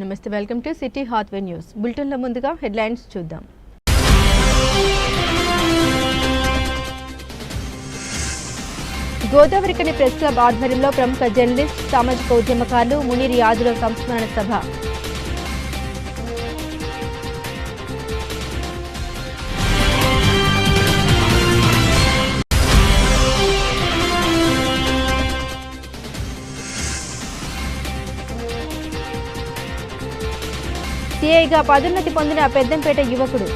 నమస్తే, welcome to city హాట్వే news. బులెటిన్లో ముందుగా హెడ్లైన్స్ చూద్దాం. గోదావరికని ప్రెస్ క్లబ్ ఆధ్వర్యంలో ప్రముఖ జర్నలిస్ట్, సామాజిక ఉద్యమకారులు మునీర్ యాదుల సంస్మరణ సభ. సిఐగా పదోన్నతి పొందిన పెద్దంపేట యువకుడు.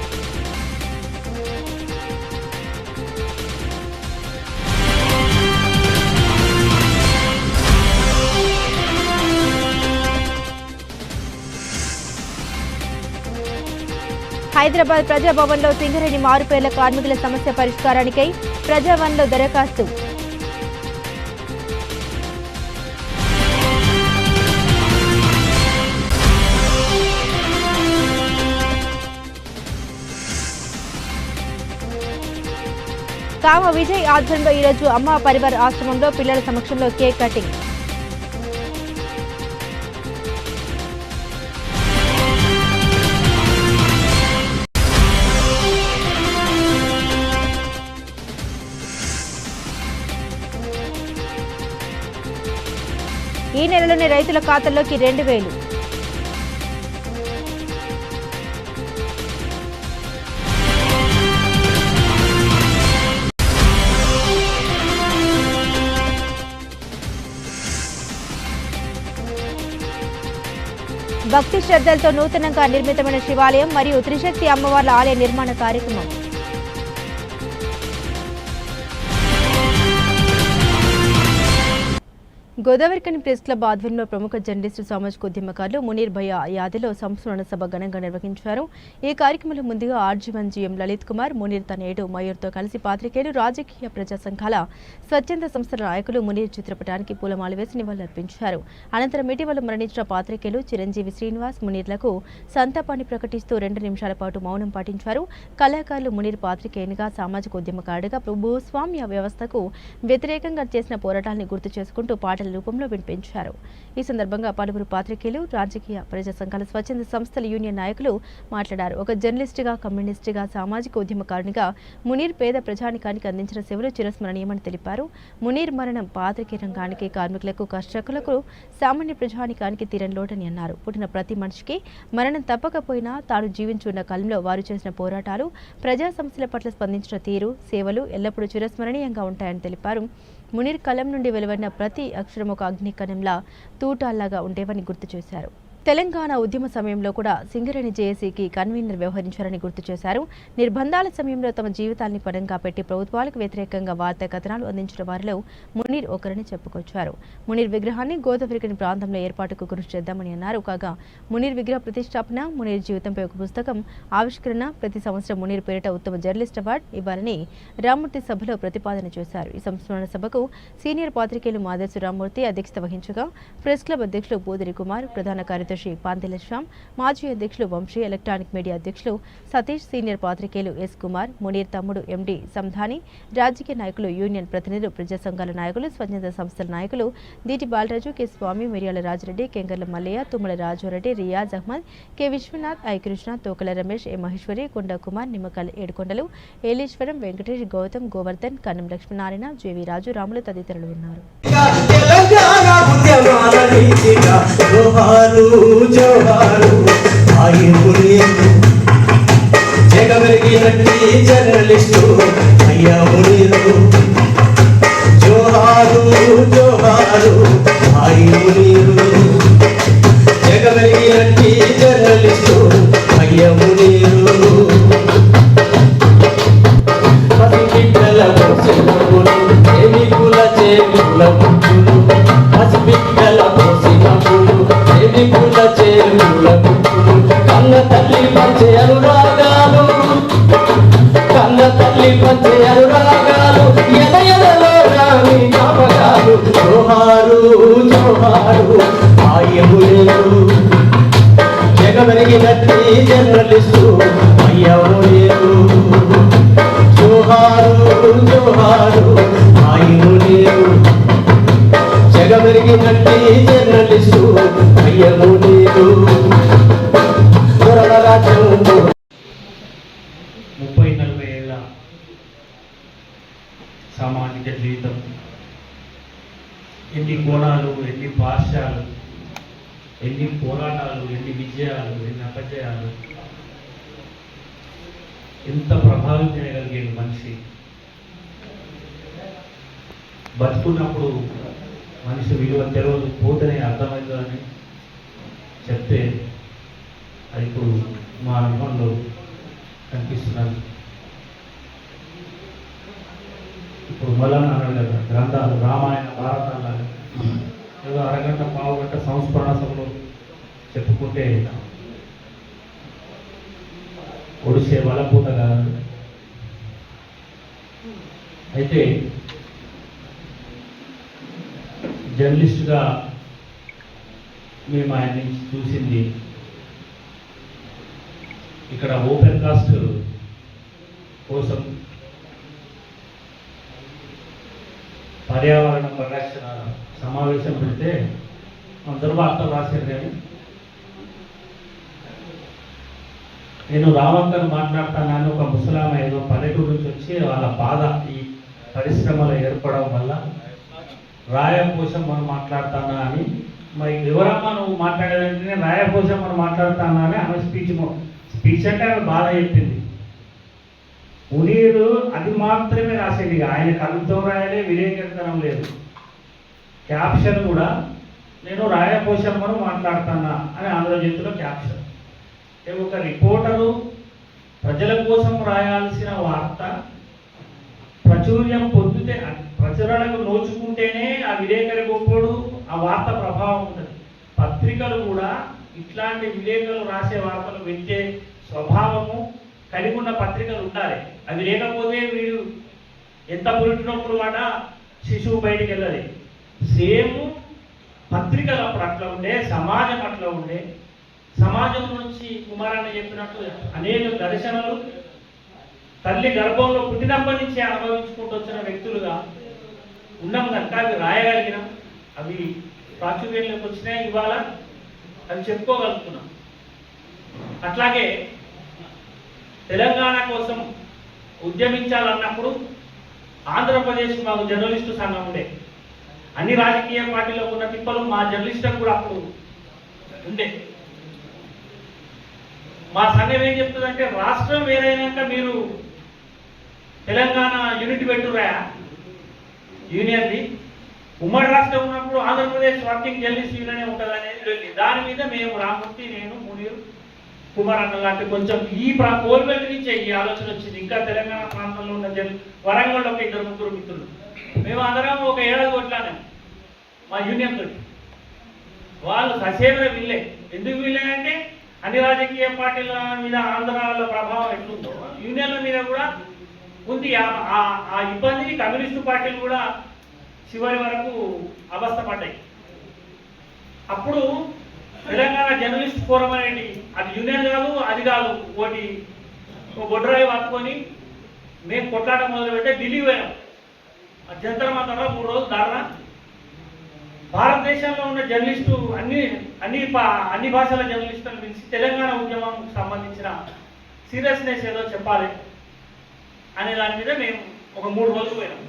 హైదరాబాద్ ప్రజాభవన్లో సింగరేణి మారుపేర్ల కార్మికుల సమస్య పరిష్కారానికై ప్రజాభవన్లో దరఖాస్తు. కామ విజయ్ ఆధ్వర్యంలో ఈరోజు అమ్మ పరివార్ ఆశ్రమంలో పిల్లల సమక్షంలో కేక్ కటింగ్. ఈ నెలలోనే రైతుల ఖాతాల్లోకి 2,000. భక్తి శ్రద్ధలతో నూతనంగా నిర్మితమైన శివాలయం మరియు త్రిశక్తి అమ్మవార్ల ఆలయ నిర్మాణ కార్యక్రమం. గోదావరికని ప్రెస్ క్లబ్ ఆధ్వర్యంలో ప్రముఖ జర్నలిస్టు, సామాజిక ఉద్యమకారులు మునీర్ యాదుల సంస్మరణ సభ ఘనంగా నిర్వహించారు. ఈ కార్యక్రమంలో ముందుగా ఆర్జీవన్ లలిత్ కుమార్, మునీర్ తనయుడు మయూర్తో కలిసి పాత్రికేయులు, రాజకీయ ప్రజా సంఘాల, స్వచ్ఛంద సంస్థల నాయకులు మునీర్ చిత్రపటానికి పూలమాల వేసి నివాళులర్పించారు. అనంతరం ఇటీవల మరణించిన పాత్రికేయులు చిరంజీవి శ్రీనివాస్ మునీర్లకు సంతాపాన్ని ప్రకటిస్తూ 2 నిమిషాల పాటు మౌనం పాటించారు. కళాకారులు మునీర్ పాత్రికేయునిగా, సామాజిక ఉద్యమకారుడిగా భూస్వామ్య వ్యవస్థకు వ్యతిరేకంగా చేసిన పోరాటాలను గుర్తు చేసుకుంటూ పాటల రూపంలో వినిపించారు. ఈ సందర్భంగా పలువురు పాత్రికేయులు, రాజకీయ ప్రజా సంఘాల, స్వచ్ఛంద సంస్థల యూనియన్ నాయకులు మాట్లాడారు. ఒక జర్నలిస్టుగా, కమ్యూనిస్టుగా, సామాజిక ఉద్యమకారునిగా మునీర్ పేద ప్రజానికానికి అందించిన సేవలు చిరస్మరణీయమని తెలిపారు. మునీర్ మరణం పాత్రికేయ రంగానికి, కార్మికులకు, కర్షకులకు, సామాన్య ప్రజానికానికి తీరని లోటని అన్నారు. పుట్టిన ప్రతి మనిషికి మరణం తప్పకపోయినా తాను జీవించున్న కాలంలో వారు చేసిన పోరాటాలు, ప్రజా సమస్యల పట్ల స్పందించిన తీరు, సేవలు ఎల్లప్పుడూ చిరస్మరణీయంగా ఉంటాయని తెలిపారు. మునీర్ కలం నుండి వెలువడిన ప్రతి అక్షరం ఒక అగ్నికణంలా, తూటాల్లాగా ఉండేవని గుర్తు చేశారు. తెలంగాణ ఉద్యమ సమయంలో కూడా సింగరేణి జేఏసీకి కన్వీనర్ వ్యవహరించారని గుర్తు చేశారు. నిర్బంధాల సమయంలో తమ జీవితాన్ని పణంగా పెట్టి ప్రభుత్వాలకు వ్యతిరేకంగా వార్తా కథనాలు అందించిన వారిలో మునీర్ ఒకరని చెప్పుకొచ్చారు. మునీర్ విగ్రహాన్ని గోదావరికని ప్రాంతంలో ఏర్పాటుకు కృషి చేద్దామని అన్నారు. కాగా మునీర్ విగ్రహ ప్రతిష్టాపన, మునీర్ జీవితంపై ఒక పుస్తకం ఆవిష్కరణ, ప్రతి సంవత్సరం మునీర్ పేరిట ఉత్తమ జర్నలిస్ట్ అవార్డు ఇవ్వాలని రామ్మూర్తి సభలో ప్రతిపాదన చేశారు. ఈ సంస్మరణ సభకు సీనియర్ పాత్రికేయులు మాదేశు రామ్మూర్తి అధ్యక్షత వహించగా, ప్రెస్ క్లబ్ అధ్యక్షులు పూదిరి కుమార్, ప్రధాన కార్యదర్శి పాంతెల శ్యామ్, మాజీ అధ్యక్షులు వంశీ, ఎలక్ట్రానిక్ మీడియా అధ్యక్షులు సతీష్, సీనియర్ పాత్రికేయులు ఎస్ కుమార్, మునీర్ తమ్ముడు ఎండి సంధాని, రాజకీయ నాయకులు, యూనియన్ ప్రతినిధులు, ప్రజా సంఘాల నాయకులు, స్వచ్ఛంద సంస్థల నాయకులు Deeti Balaraju, K Swamy, Miryala Rajareddy, Kengarla Mallaiah, Tummala Rajareddy, Riyaz Ahmed, K Vishwanath, I Krishna, Tokala Ramesh, A Maheshwari, Konda Kumar, Nimmakal Yedukondalu, Yeleswaram, Venkatesh, Gautham, Govardhan, Kannam Lakshminarayana, JV Raju, Ramulu తదితరులు ఉన్నారు. జర్నలిస్టు అయ్యా మునీరు, జోహారు జోహారు హాయి మునీరు, జగమెరిగినట్టి జర్నలిస్టు అయ్యా మునీరు. పసి బిడ్డల పోసినప్పుడు ప్రేమికుల చేతుల ముక్కులు, పసి బిడ్డల పోసినప్పుడు ప్రేమికుల చేతుల ముక్కులు, కన్న తల్లి పంచే అనురాగాలు, కన్న తల్లి పంచే అనురాగాలు, ఎదయలలో రాని జ్ఞాపకాలు. జోహారు జోహారు హాయి మునీరు, జగమెరిగినట్టి జర్నలిస్టు అయ్యా మునీరు. జోహారు జోహారు హాయి మునీరు, జగమెరిగినట్టి జర్నలిస్టు అయ్యా మునీరు. ఎన్ని భాష్యాలు, ఎన్ని పోరాటాలు, ఎన్ని విజయాలు, ఎన్ని అపజయాలు, ఎంత ప్రభావితం చేయగలిగే మనిషి. బతుకున్నప్పుడు మనిషి విలువ తెలియదు, పోతేనే అర్థమవుతుందని చెప్తే అది ఇప్పుడు మా అనుభవంలో కనిపిస్తున్నది. ఇప్పుడు మళ్ళా అన్నాడు కదా, గ్రంథాలు రామాయణ భారతాలు ఏదో అరగంట పావుగంట సంస్మరణ సభలో చెప్పుకుంటే ఒడిసే వలపూత కాదు. అయితే జర్నలిస్టుగా మేము ఆయన నుంచి చూసింది, ఇక్కడ ఓపెన్ కాస్ట్ కోసం పర్యావరణ పరిరక్షణ సమావేశం పెడితే అందరూ వార్తలు రాశారు. కానీ నేను రావంకర్ మాట్లాడతానని ఒక ముసలామ ఏదో పల్లెటూరు నుంచి వచ్చి వాళ్ళ బాధ ఈ పరిశ్రమలు ఏర్పడడం వల్ల రాయపోసం మనం మాట్లాడతానా అని, మరి ఎవరమ్మా నువ్వు మాట్లాడేదంటే రాయపోసం మనం మాట్లాడతానా అని ఆమె స్పీచ్ అంటే ఆమె బాధ చెప్పింది. మునీరు అది మాత్రమే రాసేది, ఆయన కళ్ళతో రాయలే, విలేకరితనం లేదు. క్యాప్షన్ కూడా నేను రాయపోషమ్మను మాట్లాడతానా అని ఆంధ్రజ్యోతిలో క్యాప్షన్. ఒక రిపోర్టరు ప్రజల కోసం రాయాల్సిన వార్త ప్రాచుర్యం పొందితే, ప్రచురణకు నోచుకుంటేనే ఆ విలేకరి గొప్పోడు, ఆ వార్త ప్రభావం ఉంటుంది. పత్రికలు కూడా ఇట్లాంటి విలేకరులు రాసే వార్తలు వింటే స్వభావము కలిగి ఉన్న పత్రికలు ఉండాలి. అవి లేకపోతే వీడు ఎంత పురిటినప్పుడు మాట శిశువు బయటికి వెళ్ళాలి. సేమ్ పత్రికలు అప్పుడు అట్లా ఉండే, సమాజం అట్లా ఉండే. సమాజం నుంచి కుమారన్న చెప్పినట్టు అనేక దర్శనలు తల్లి గర్భంలో పుట్టినప్పటి నుంచి అనుభవించుకుంటూ వచ్చిన వ్యక్తులుగా ఉన్నాం కనుక అవి రాయగలిగినాం, అవి ప్రాచుర్యంలోకి వచ్చినాయి. ఇవాళ అవి చెప్పుకోగలుగుతున్నాం. అట్లాగే తెలంగాణ కోసం ఉద్యమించాలన్నప్పుడు ఆంధ్రప్రదేశ్ మాకు జర్నలిస్టు సంఘం ఉండే. అన్ని రాజకీయ పార్టీలో ఉన్న తిప్పలు మా జర్నలిస్టులకు కూడా అప్పుడు ఉండే. మా సంఘం ఏం చెప్తుందంటే, రాష్ట్రం వేరైనాక మీరు తెలంగాణ యూనిట్ పెట్టురా, యూనియన్ది ఉమ్మడి రాష్ట్రం ఉన్నప్పుడు ఆంధ్రప్రదేశ్ వర్కింగ్ జర్నలిస్ట్ యూనియన్ ఉంటుంది అనేది. దాని మీద మేము రామూర్తి, నేను, మునీరు, కుమారన్న లాంటి కొంచెం ఈ కోల్బెల్ట్ నుంచే ఈ ఆలోచన వచ్చింది. ఇంకా తెలంగాణ ప్రాంతంలో ఉన్న వరంగల్లో ఒక 2-3 మిత్రులు మేము అందరం ఒక ఏడాది కొట్లానే మా యూనియన్ తోటి. వాళ్ళు ససేవే వీళ్ళే. ఎందుకు వీళ్ళే అంటే అన్ని రాజకీయ పార్టీల మీద ఆంధ్రాల ప్రభావం ఎట్లుందో యూనియన్ల మీద కూడా ఉంది. ఆ ఇబ్బంది కమ్యూనిస్టు పార్టీలు కూడా చివరి వరకు అవస్థపడ్డాయి. అప్పుడు తెలంగాణ జర్నలిస్ట్ ఫోరం అనేది అది యూనియన్ కాదు, అది కాదు, ఒకటి బొడ్రాయి పట్టుకొని మేము కొట్లాట మొదలుపెట్టే ఢిల్లీ పోయాం. జంతర్ మంతర్లో 3 రోజులు ధర్నా. భారతదేశంలో ఉన్న జర్నలిస్టు అన్ని భాషల జర్నలిస్టులను పిలిచి తెలంగాణ ఉద్యమం సంబంధించిన సీరియస్నెస్ ఏదో చెప్పాలి అనే దాని మీద మేము ఒక 3 రోజులు పోయినాం.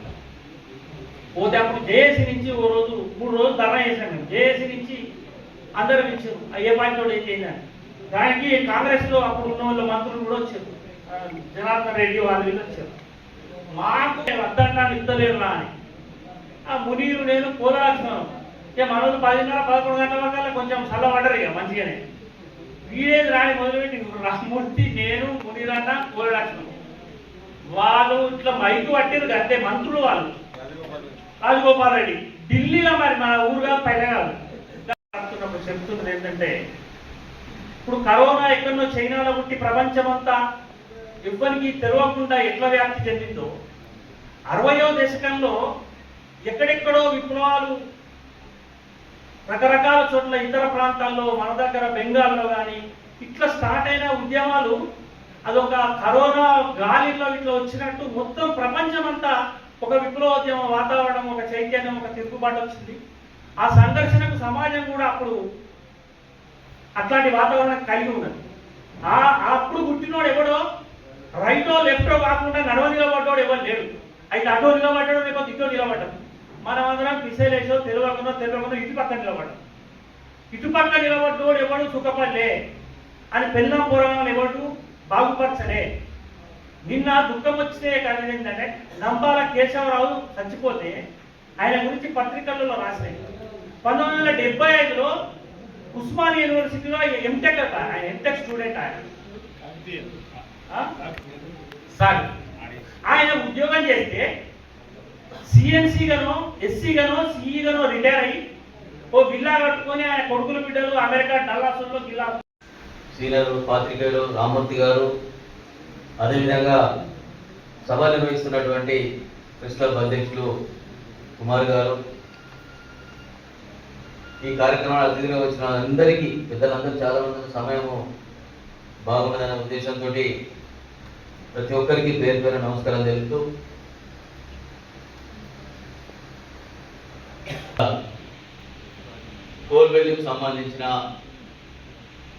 పోతే అప్పుడు జేఏసీ నుంచి 3 రోజులు ధర్నా చేసాం. మేము జేఏసీ నుంచి అందరూ ఇచ్చారు, ఏ పార్టీలో అయితే దానికి కాంగ్రెస్లో అప్పుడు ఉన్న వాళ్ళ మంత్రులు కూడా వచ్చారు, జనార్దన్ రెడ్డి వాళ్ళు వీళ్ళు వచ్చారు. మాకు వద్దంటాను ఇద్దలేరు రా అని ఆ మునీరు నేను పోరాడుతున్నాను. ఇక మనోళ్ళు 10:30-11 గంటల వరకు కొంచెం చల్లబడ్డరు ఇక మంచిగానే. వీడేది రాని మొదలుపెట్టి రామూర్తి, నేను, మునీరన్న పోరాడుతున్నాం. వాళ్ళు ఇట్లా మైకు పట్టిరు అంతే, మంత్రులు వాళ్ళు. రాజగోపాల్ రెడ్డి ఢిల్లీలో, మరి మన ఊరుగా పైన కాదు. చెప్తున్నది ఏంటంటే, ఇప్పుడు కరోనా ఎక్కడో చైనాలో పుట్టి ప్రపంచమంతా ఎవ్వరికి తెరవకుండా ఎట్లా వ్యాప్తి చెందిందో, 60వ దశకంలో ఎక్కడెక్కడో విప్లవాలు రకరకాల చోట్ల ఇతర ప్రాంతాల్లో, మన దగ్గర బెంగాల్లో కానీ ఇట్లా స్టార్ట్ అయిన ఉద్యమాలు అదొక కరోనా గాలిలో ఇట్లా వచ్చినట్టు మొత్తం ప్రపంచమంతా ఒక విప్లవోద్యమ వాతావరణం, ఒక చైతన్యం, ఒక తిరుగుబాటు వచ్చింది. ఆ సంఘర్షణకు సమాజం కూడా అప్పుడు అట్లాంటి వాతావరణం కలిగి ఉన్నది. అప్పుడు పుట్టినోడు ఎవడో రైటో లెఫ్టో కాకుండా నడవ నిలబడ్డాడు ఎవరు లేడు. అయితే అటో నిలబడ్డాడు, లేకపోతే ఇటో నిలబడ్డాడు. మనం అందరం పిసేలేసో తెలియకుండా ఇటు పక్కన నిలబడ్డాం. ఇటు పక్క నిలబడ్డోడు ఎవడు సుఖపడలే అని పెళ్ళం పూర్వంగా ఎవడు బాగుపరచలే. నిన్న దుఃఖం వచ్చితే కానీ ఏంటంటే నంబాల కేశవరావు చచ్చిపోతే ఆయన గురించి పత్రికలలో రాసినాయి. 1975లో ఉస్మానియా యూనివర్సిటీలో ఎంటెక్ ఆయన ఎంటెక్ స్టూడెంట్ ఆయన ఉద్యోగం చేస్తే సిఎన్సీ గానో ఎస్సీ గానో సిఈ గానో రిటైర్ అయ్యి ఓ విల్లా కట్టుకొని ఆయన కొడుకుల బిడ్డలు అమెరికా డల్లాసుల్లో గిల్లా. సీనియర్ పాత్రికేయులు రామూర్తి గారు, అదేవిధంగా సభ నిర్వహిస్తున్నటువంటి ప్రెస్ క్లబ్ అధ్యక్షులు కుమార్ గారు, ఈ కార్యక్రమాలు అతిథిగా వచ్చిన అందరికీ పెద్దలందరూ చాలా మంది సమయము బాగున్నదనే ఉద్దేశంతో ప్రతి ఒక్కరికి పేరు పేరు నమస్కారం తెలుపుతూ కోల్బెల్లికి సంబంధించిన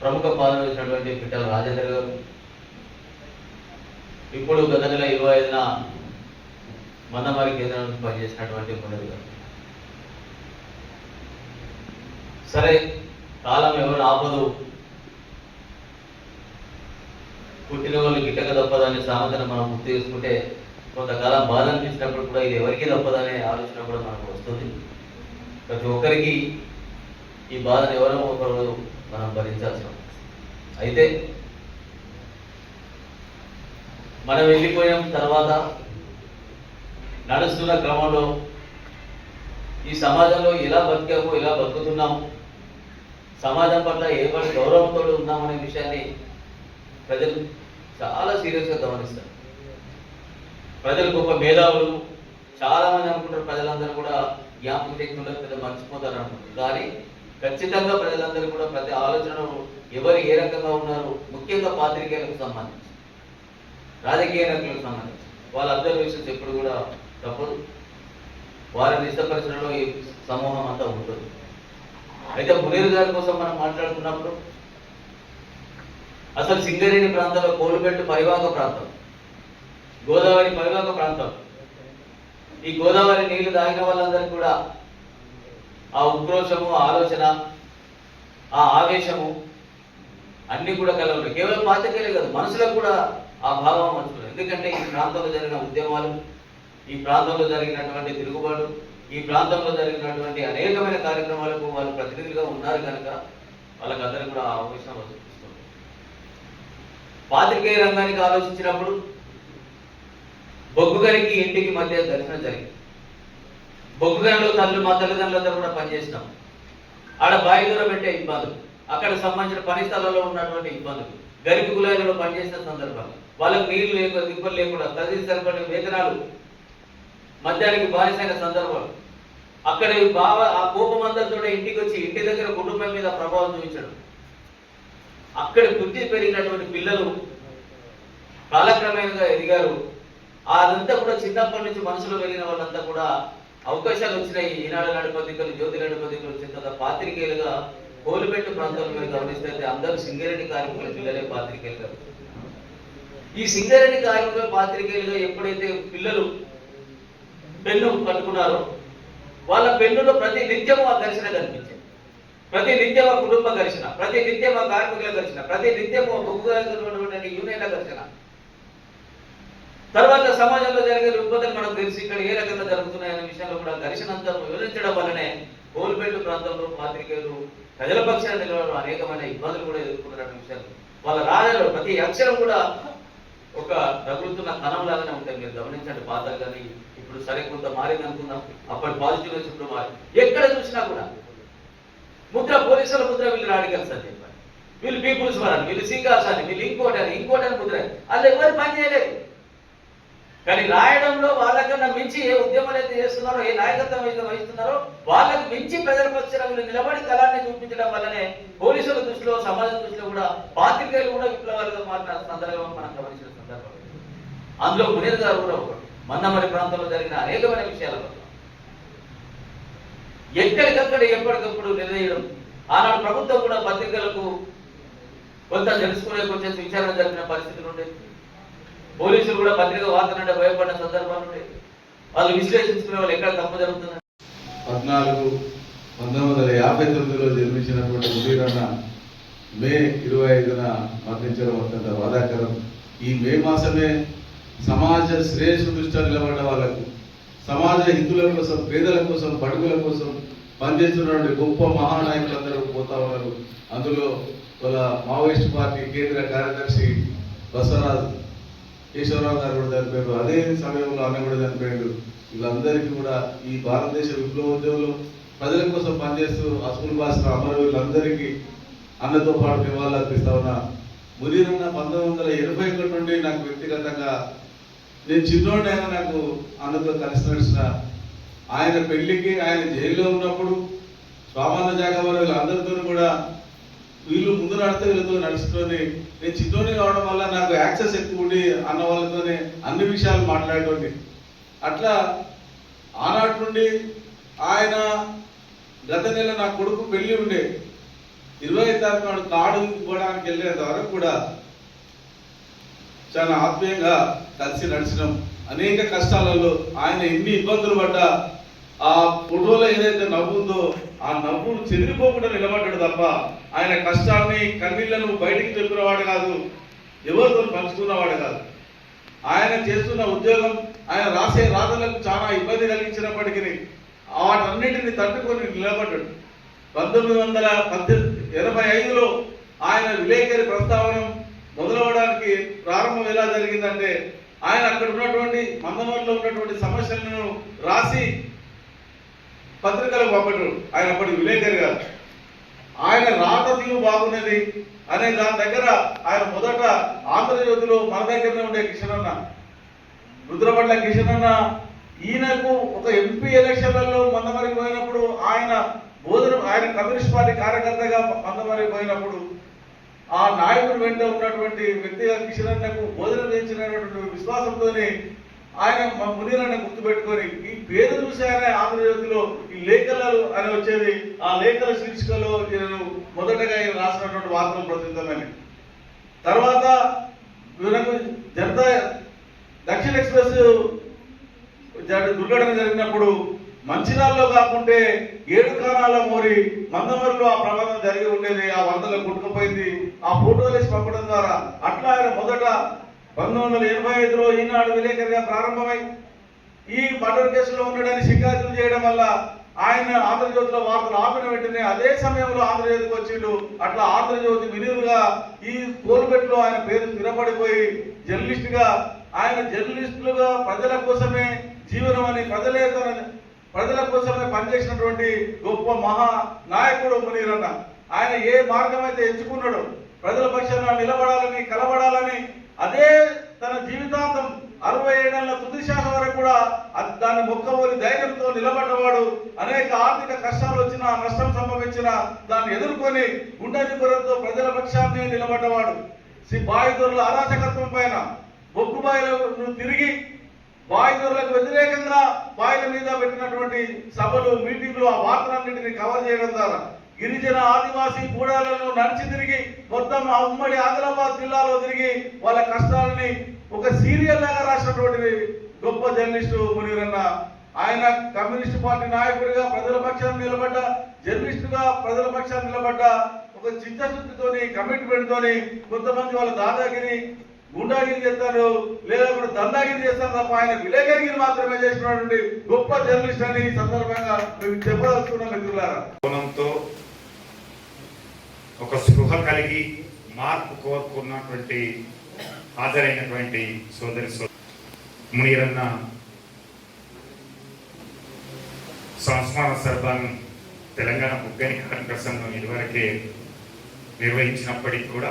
ప్రముఖ పాత్ర వేసినటువంటి పిట్టల రాజేంద్ర గారు, ఇప్పుడు గత నెల 25న మందమారి కేంద్రానికి పనిచేసినటువంటి మునీర్ గారు. సరే, కాలం ఎవరు ఆపదు, పుట్టిన వాళ్ళు గిట్టక తప్పదనే సామెతను మనం గుర్తు చేసుకుంటే కొంతకాలం బాధ అనిపించినప్పుడు కూడా ఇది ఎవరికి తప్పదనే ఆలోచన కూడా మనకు వస్తుంది. ప్రతి ఒక్కరికి ఈ బాధను ఎవరో ఒకరు మనం భరించాల్సిన. అయితే మనం వెళ్ళిపోయిన తర్వాత నడుస్తున్న క్రమంలో ఈ సమాజంలో ఎలా బతికాము, ఎలా బతుకుతున్నాము, సమాజం పట్ల ఏ గౌరవంతో ఉన్నామనే విషయాన్ని ప్రజలు చాలా సీరియస్గా గమనిస్తారు. ప్రజలు గొప్ప మేధావులు, చాలా మంది అనుకుంటారు ప్రజలందరూ కూడా జ్ఞాపక శక్తి ఉండదు, పెద్ద మర్చిపోతారు అనుకుంటారు. కానీ ఖచ్చితంగా ప్రజలందరూ కూడా ప్రతి ఆలోచనలు ఎవరు ఏ రకంగా ఉన్నారు, ముఖ్యంగా పాత్రికేయులకు సంబంధించి, రాజకీయ నాయకులకు సంబంధించి వాళ్ళ అబ్జర్వేషన్స్ ఎప్పుడు కూడా తప్పదు. వారిని ఇష్టపరిచడంలో ఈ సమూహం అంతా ఉంటుంది. అయితే మునీర్ గారి కోసం మనం మాట్లాడుతున్నప్పుడు అసలు సింగరేణి ప్రాంతంలో కోలుబెట్టు పరివాహక ప్రాంతం, గోదావరి పరివాహక ప్రాంతం, ఈ గోదావరి నీళ్లు తాగిన వాళ్ళందరికీ కూడా ఆ ఉక్రోషము, ఆలోచన, ఆ ఆవేశము అన్ని కూడా కలవాలి. కేవలం పాత్రికేయులే కాదు, మనుషులకు కూడా ఆ భావం మనుషులు. ఎందుకంటే ఈ ప్రాంతంలో జరిగిన ఉద్యమాలు, ఈ ప్రాంతంలో జరిగినటువంటి తిరుగుబాటు, ఈ ప్రాంతంలో జరిగినటువంటి అనేకమైన కార్యక్రమాలకు వాళ్ళు ప్రతినిధులుగా ఉన్నారు కనుక వాళ్ళకందరూ కూడా ఆ ఆవేశం వస్తుంది. పాత్రికేయ రంగానికి ఆలోచించినప్పుడు బొగ్గుగనికి ఇంటికి మధ్య దర్శనం జరిగింది. బొగ్గుగనిలో మా తల్లిదండ్రులందరూ కూడా పనిచేసినాం. ఆడ బావి దూరం పెట్టే ఇబ్బందులు, అక్కడ సంబంధించిన పని స్థలాల్లో ఉన్నటువంటి ఇబ్బందులు, గరికి గులాయిలలో పనిచేసిన సందర్భాలు, వాళ్ళకు నీళ్లు లేకుండా, దిబ్బలు లేకుండా, తల్లి సరిపడిన వేతనాలు, మద్యానికి బానిసైన సందర్భాలు, అక్కడ బాగా ఆ కోపం అందరితో ఇంటికి వచ్చి ఇంటి దగ్గర కుటుంబం మీద ప్రభావం చూపించడం, అక్కడ పుట్టి పెరిగినటువంటి పిల్లలు కాలక్రమేణగా ఎదిగారు. అదంతా కూడా చిన్నప్పటి నుంచి మనసులో వెళ్ళిన వాళ్ళంతా కూడా అవకాశాలు వచ్చినాయి. ఈనాడు నడిపదికలు, జ్యోతి నడిపదికలు వచ్చిన తర్వాత పాత్రికేయులుగా కోలుబెట్టు ప్రాంతంలో మీరు గమనిస్తే అందరూ సింగరేణి కార్మికుల పిల్లలే పాత్రికేయులుగా. ఈ సింగరేణి కార్మికుల పాత్రికేయులుగా ఎప్పుడైతే పిల్లలు పెన్ను పట్టుకున్నారో వాళ్ళ పెన్నులో ప్రతి నిత్యము ఆ ఘర్షణ కనిపించింది. ప్రతి నిత్యం ఆ కుటుంబ ఘర్షణ, ప్రతి నిత్యం ఆ కార్మికుల ఘర్షణ, ప్రతి నిత్యము యూనియన్ల ఘర్షణ. తర్వాత సమాజంలో జరిగే రుగ్మతలు మనకు తెలిసి ఇక్కడ ఏ రకంగా జరుగుతున్నాయనే విషయంలో కూడా ఘర్షణ అంతా వివరించడం వల్లనే కోల్బెల్ట్ ప్రాంతంలో పాత్రికేయులు ప్రజల పక్షాన నిలవడం అనేకమైన ఇబ్బందులు కూడా ఎదుర్కొన్నటువంటి విషయాలు. వాళ్ళ రాజలో ప్రతి అక్షరం కూడా ఒక తగులుతున్న కణం లాగానే ఉంటాయి. మీరు గమనించండి, పాత్ర కానీ ఇప్పుడు సరే కొంత మారింది అనుకుందాం, అప్పటి పాజిటివ్ ఇప్పుడు మారి ఎక్కడ చూసినా కూడా ముద్ర, పోలీసుల ముద్ర, వీళ్ళు రాడికల్స్ అని చెప్పారు, వీళ్ళు పీపుల్స్ వారని, వీళ్ళు సీకార్స్ అని, వీళ్ళు ఇంకోటని ముద్ర, వాళ్ళు ఎవరు పని చేయలేదు. కానీ రాయడంలో వాళ్ళకన్నా మించి ఏ ఉద్యమాలు అయితే చేస్తున్నారో, ఏ నాయకత్వం అయితే వహిస్తున్నారో వాళ్ళకు మించి ప్రజల పక్షాన వీళ్ళు నిలబడి కళాన్ని చూపించడం వల్లనే పోలీసుల దృష్టిలో, సమాజం దృష్టిలో కూడా పాత్రికేయులు కూడా విప్లవాలుగా మారిన సందర్భం మనం గమనించిన సందర్భం. అందులో మునీర్ గారు కూడా ఒకరు. మందమరి ప్రాంతంలో జరిగిన అనేకమైన విషయాల వల్ల ఎక్కడికక్కడ ఎప్పటికప్పుడు నిర్ణయం. ఆనాడు ప్రభుత్వం కూడా పత్రికలకు కొంత తెలుసుకునే కొంచెం విచారణ జరిగిన పరిస్థితులు ఉండేది. పోలీసులు కూడా పత్రిక వార్తలంటే భయపడిన సందర్భాలు ఉండేవి. వాళ్ళు విశ్లేషించుకునే వాళ్ళు ఎక్కడ తప్పు జరుగుతుంది 1959లో జన్మించినటువంటి మునీరన్న మే 25న మరణించడం అత్యంత బాధాకరం. ఈ మే మాసమే సమాజ శ్రేయస్సు దృష్ట్యా నిలబడ్డ వాళ్ళకు, సమాజ హితుల కోసం, పేదల కోసం, బడుగుల కోసం పనిచేస్తున్నటువంటి గొప్ప మహానాయకులందరూ పోతా ఉన్నారు. అందులో వాళ్ళ మావోయిస్ట్ పార్టీ కేంద్ర కార్యదర్శి బసవరాజ్ కేశవరావు గారు కూడా చనిపోయారు. అదే సమయంలో అన్న కూడా చనిపోయాడు. వీళ్ళందరికీ కూడా ఈ భారతదేశ విప్లవోద్యమంలో ప్రజల కోసం పనిచేస్తూ అస్ముల్ బాసిన అమరవీరులందరికీ అన్నతో పాటు నివాళులు అర్పిస్తా ఉన్నా. మునీరన్న 1981 నుండి నాకు వ్యక్తిగతంగా, నేను చిన్నోడి అయినా నాకు అన్నతో కలిసి నడిచిన, ఆయన పెళ్లికి ఆయన జైల్లో ఉన్నప్పుడు స్వామాన జాగవర వీళ్ళందరితో కూడా వీళ్ళు ముందు నడితే వీళ్ళతో నడుచుకొని, నేను చిన్నోని కావడం వల్ల నాకు యాక్సెస్ ఎక్కువ ఉండి అన్న వాళ్ళతోనే అన్ని విషయాలు మాట్లాడేటోండి. అట్లా ఆనాటి నుండి ఆయన గత నెల నా కొడుకు పెళ్లి ఉండే 25 తారీఖు నాడు కార్డు ఇవ్వడానికి వెళ్ళేంత వరకు కూడా చాలా ఆత్మీయంగా కలిసి నడిచినాం. అనేక కష్టాలలో ఆయన ఎన్ని ఇబ్బందులు పడ్డా ఆ ఫోటోలో ఏదైతే నవ్వు ఉందో ఆ నవ్వును చెదిరిపోకుండా నిలబడ్డాడు తప్ప ఆయన కష్టాన్ని కన్నీళ్లను బయటికి చెప్పినవాడు కాదు, ఎవరితో పంచుకున్నవాడు కాదు. ఆయన చేస్తున్న ఉద్యోగం, ఆయన రాసే రాతలకు చాలా ఇబ్బంది కలిగించినప్పటికీ వాటన్నిటిని తట్టుకొని నిలబడ్డాడు. 1985లో ఆయన విలేకరి ప్రస్తావన మొదలవడానికి ప్రారంభం ఎలా జరిగిందంటే, ఆయన అక్కడ ఉన్నటువంటి మందమూరులో ఉన్నటువంటి సమస్యలను రాసి పత్రికలకు పంపడు. ఆయన అప్పటి విలేకరి గారు. ఆయన రాత తీరు బాగున్నది అనే దాని దగ్గర ఆయన మొదట ఆంధ్రజ్యోతిలో మన దగ్గరనే ఉండే కిషనన్న, రుద్రపట్ల కిషనన్న, ఈయనకు ఒక ఎంపీ ఎలక్షన్లలో మందమరికి పోయినప్పుడు ఆయన కమ్యూనిస్ట్ పార్టీ కార్యకర్తగా మందమరికి పోయినప్పుడు ఆ నాయకుడు వెంట ఉన్నటువంటి వ్యక్తిగా కిషనన్నకు బోధన చేయించినటువంటి విశ్వాసంతోనే ఆయన మునీరన్న గుర్తుపెట్టుకొని ఈ పేరు చూసి ఆయన ఆంధ్రజ్యోతిలో ఈ లేఖలు అని వచ్చేది. ఆ లేఖల శీర్షికలో మొదటగా ఆయన రాసినటువంటి వార్తలు ప్రచురితమని. తర్వాత జనతా దక్షిణ ఎక్స్ప్రెస్ దుర్ఘటన జరిగినప్పుడు మంచిర్యాలలో కాకుంటే 7 కానాల మోరి మందమరిలో ఆ ప్రమాదం జరిగి ఉండేది. ఆ వరదలో కొట్టుకుపోయింది. ఆ ఫోటోలు వేసి పంపడం ద్వారా అట్లా ఆయన మొదట 1985లో ఈనాడు విలేకరిగా ప్రారంభమై ఈ మర్డర్ కేసులో ఉండడానికి షికాయతులు చేయడం వల్ల ఆయన ఆంధ్రజ్యోతిలో వార్తలు ఆపిన వెంటనే అదే సమయంలో ఆంధ్రజ్యోతికి వచ్చిండు. అట్లా ఆంధ్రజ్యోతి వినిరుగా ఈ కోల్బెట్లో ఆయన పేరు స్థిరపడిపోయి జర్నలిస్టుగా, ఆయన జర్నలిస్టులుగా ప్రజల కోసమే జీవనం అని ప్రజల కోసమే పనిచేసినటువంటి గొప్ప మహా నాయకుడు మునీరన్న. ఆయన ఏ మార్గం అయితే ఎంచుకున్నాడో ప్రజల పక్షాన నిలబడాలని, కలబడాలని, అదే తన జీవితాంతం 67 ఏళ్ల తుది శ్వాస వరకు కూడా దాన్ని మొక్కబోని ధైర్యంతో నిలబడ్డవాడు. అనేక ఆర్థిక కష్టాలు వచ్చినా, నష్టం సంభవించినా దాన్ని ఎదుర్కొని గుండెనిపురంతో ప్రజల పక్షాన్ని నిలబడ్డవాడు. బాయిదొరల అరాచకత్వం పైన బొగ్గు బాయిలను తిరిగి బాయిదొరలకు వ్యతిరేకంగా బాయిల మీద పెట్టినటువంటి సభలు, మీటింగ్లు, ఆ వార్తలన్నింటినీ కవర్ చేయడం ద్వారా గిరిజన, ఆదివాసీ గూడాలను నడిచి తిరిగి మొత్తం ఆ ఉమ్మడి ఆదిలాబాద్ జిల్లాలో తిరిగి వాళ్ళ కష్టాలని ఒక సీరియల్ లాగా రాసినటువంటి గొప్ప జర్నలిస్టు మునీరన్న. ఆయన కమ్యూనిస్ట్ పార్టీ నాయకుడిగా ప్రజల పక్షాన్ని నిలబడ్డ, జర్నలిస్టుగా ప్రజల పక్షాన్ని నిలబడ్డ, ఒక చిత్తశుద్ధితోని, కమిట్మెంట్ తోని కొంతమంది వాళ్ళ దాదాగిరి, గుండాగిరి చేస్తారు, లేదా కూడా దందాగిరి చేస్తారు తప్ప ఆయన విలేకరిగిరి మాత్రమే చేసినటువంటి గొప్ప జర్నలిస్ట్ అని ఈ సందర్భంగా మేము చెప్పదలుచుకున్నాం మిత్రులారా. కోణంతో ఒక స్పృహ కలిగి మార్పు కోరుకున్నటువంటి హాజరైనటువంటి సోదరి మునీరన్న సంస్మరణ సభను తెలంగాణ బుగ్గని కార్మిక సంఘం ఇదివరకే నిర్వహించినప్పటికీ కూడా,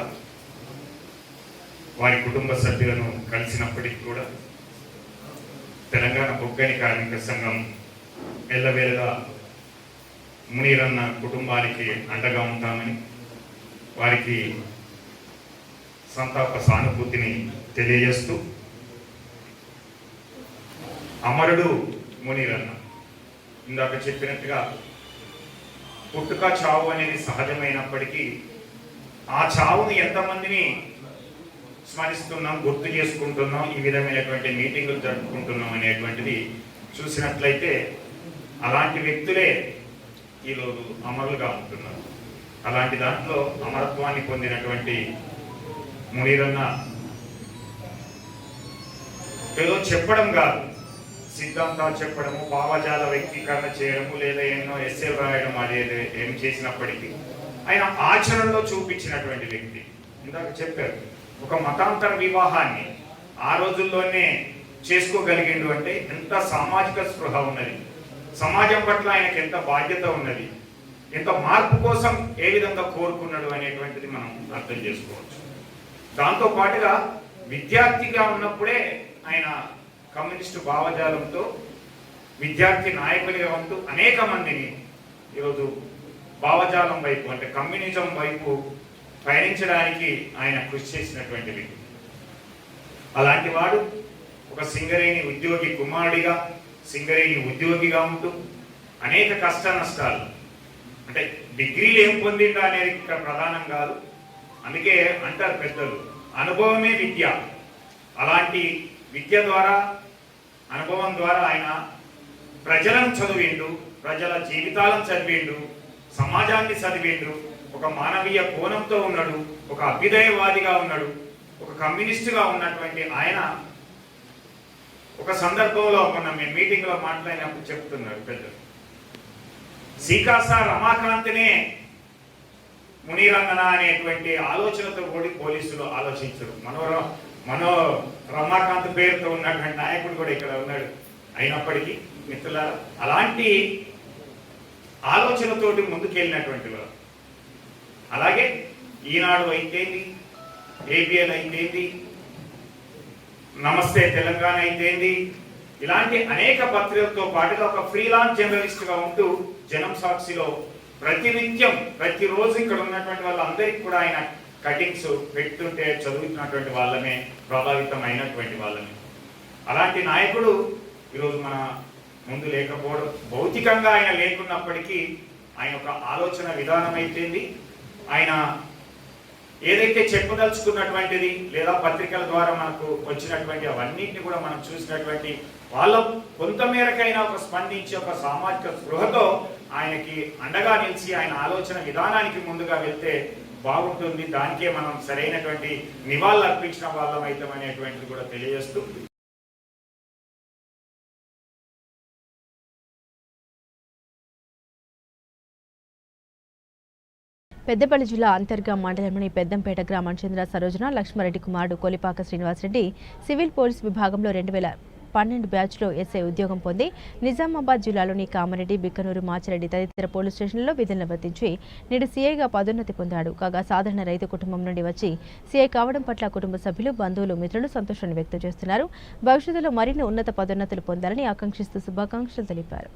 వారి కుటుంబ సభ్యులను కలిసినప్పటికీ కూడా తెలంగాణ బుగ్గని కార్మిక సంఘం ఎల్లవేళగా మునీరన్న కుటుంబానికి అండగా ఉంటామని, వారికి సంతాప సానుభూతిని తెలియజేస్తూ, అమరుడు మునీరన్న ఇందాక చెప్పినట్టుగా పుట్టుక చావు అనేది సహజమైనప్పటికీ ఆ చావుని ఎంతమందిని స్మరిస్తున్నాం, గుర్తు చేసుకుంటున్నాం, ఈ విధమైనటువంటి మీటింగులు జరుపుకుంటున్నాం అనేటువంటిది చూసినట్లయితే అలాంటి వ్యక్తులే ఈరోజు అమరులుగా ఉంటున్నారు. అలాంటి దాంట్లో అమరత్వాన్ని పొందినటువంటి మునీరన్న ఏదో చెప్పడం కాదు, సిద్ధాంతాలు చెప్పడము, భావజాల వ్యక్తీకరణ చేయడము, లేదా ఎన్నో ఎస్సేలు రాయడం అదేదో ఏం చేసినప్పటికీ ఆయన ఆచరణలో చూపించినటువంటి వ్యక్తి. ఇందాక చెప్పారు, ఒక మతాంతర వివాహాన్ని ఆ రోజుల్లోనే చేసుకోగలిగిండు అంటే ఎంత సామాజిక స్పృహ ఉన్నది, సమాజం పట్ల ఆయనకు ఎంత బాధ్యత ఉన్నది, ఎంత మార్పు కోసం ఏ విధంగా కోరుకున్నాడు అనేటువంటిది మనం అర్థం చేసుకోవచ్చు. దాంతో పాటుగా విద్యార్థిగా ఉన్నప్పుడే ఆయన కమ్యూనిస్టు భావజాలంతో విద్యార్థి నాయకులుగా ఉంటూ అనేక మందిని ఈరోజు భావజాలం వైపు అంటే కమ్యూనిజం వైపు పయనించడానికి ఆయన కృషి చేసినటువంటి వ్యక్తి. అలాంటి వాడు ఒక సింగరేణి ఉద్యోగి కుమారుడిగా, సింగరేణి ఉద్యోగిగా ఉంటూ అనేక కష్ట నష్టాలు, అంటే డిగ్రీలు ఏం పొందిందా అనేది ఇక్కడ ప్రధానం కాదు. అందుకే అంటారు పెద్దలు, అనుభవమే విద్య. అలాంటి విద్య ద్వారా, అనుభవం ద్వారా ఆయన ప్రజలను చదివిండు, ప్రజల జీవితాలను చదివిండు, సమాజాన్ని చదివిండు, ఒక మానవీయ కోణంతో ఉన్నాడు, ఒక అభ్యుదయవాదిగా ఉన్నాడు, ఒక కమ్యూనిస్టుగా ఉన్నటువంటి ఆయన ఒక సందర్భంలో మొన్న మేము మీటింగ్లో మాట్లాడినప్పుడు చెప్తున్నారు పెద్దలు, సీకాసా రమాకాంత్నే మునీరన్న అనేటువంటి ఆలోచనతో కూడా పోలీసులు ఆలోచించరు. మనో రమాకాంత్ పేరుతో ఉన్నటువంటి నాయకుడు కూడా ఇక్కడ ఉన్నాడు. అయినప్పటికీ మిత్రులారా, అలాంటి ఆలోచనతోటి ముందుకెళ్ళినటువంటి వారు. అలాగే ఈనాడు అయితేంది, ఏబిఎన్ అయితేంది, నమస్తే తెలంగాణ అయితేంది, ఇలాంటి అనేక పత్రికలతో పాటుగా ఒక ఫ్రీలాన్స్ జర్నలిస్ట్గా ఉంటూ జనం సాక్షిలో ప్రతినిత్యం ప్రతిరోజు ఇక్కడ ఉన్నటువంటి వాళ్ళందరికీ కూడా ఆయన కటింగ్స్ పెడుతుంటే చదువుతున్నటువంటి వాళ్ళమే, ప్రభావితం అయినటువంటి వాళ్ళమే. అలాంటి నాయకుడు ఈరోజు మన ముందు లేకపోవడం, భౌతికంగా ఆయన లేకున్నప్పటికీ ఆయన ఒక ఆలోచన విధానం అయితేంది, ఆయన ఏదైతే చెప్పదలుచుకున్నటువంటిది లేదా పత్రికల ద్వారా మనకు వచ్చినటువంటి అవన్నింటినీ కూడా మనం చూసినటువంటి వాళ్ళ కొంతమేరకైనా ఒక స్పందించి ఒక సామాజిక స్పృహతో ఆయనకి అండగా నిలిచి ఆయన ఆలోచన విధానానికి ముందుగా వెళ్తే బాగుంటుంది. దానికే మనం సరైనటువంటి నివాళులు అర్పించిన వాళ్ళం అవుతాం అనేటువంటిది కూడా తెలియజేస్తూ పెద్దపల్లి జిల్లా అంతర్గా మండలంలోని పెద్దంపేట గ్రామానికి చెందిన సరోజన లక్ష్మారెడ్డి కుమారుడు కొలిపాక శ్రీనివాసరెడ్డి సివిల్ పోలీస్ విభాగంలో 2012 బ్యాచ్లో ఎస్ఐ ఉద్యోగం పొంది నిజామాబాద్ జిల్లాలోని కామారెడ్డి, బిక్కనూరు, మాచిరెడ్డి తదితర పోలీస్ స్టేషన్లలో విధులు నిర్వర్తించి నేడు సీఐగా పదోన్నతి పొందాడు. కాగా సాధారణ రైతు కుటుంబం నుండి వచ్చి సీఐ కావడం పట్ల కుటుంబ సభ్యులు, బంధువులు, మిత్రులు సంతోషాన్ని వ్యక్తం చేస్తున్నారు. భవిష్యత్తులో మరిన్ని ఉన్నత పదోన్నతులు పొందాలని ఆకాంక్షిస్తూ శుభాకాంక్షలు తెలిపారు.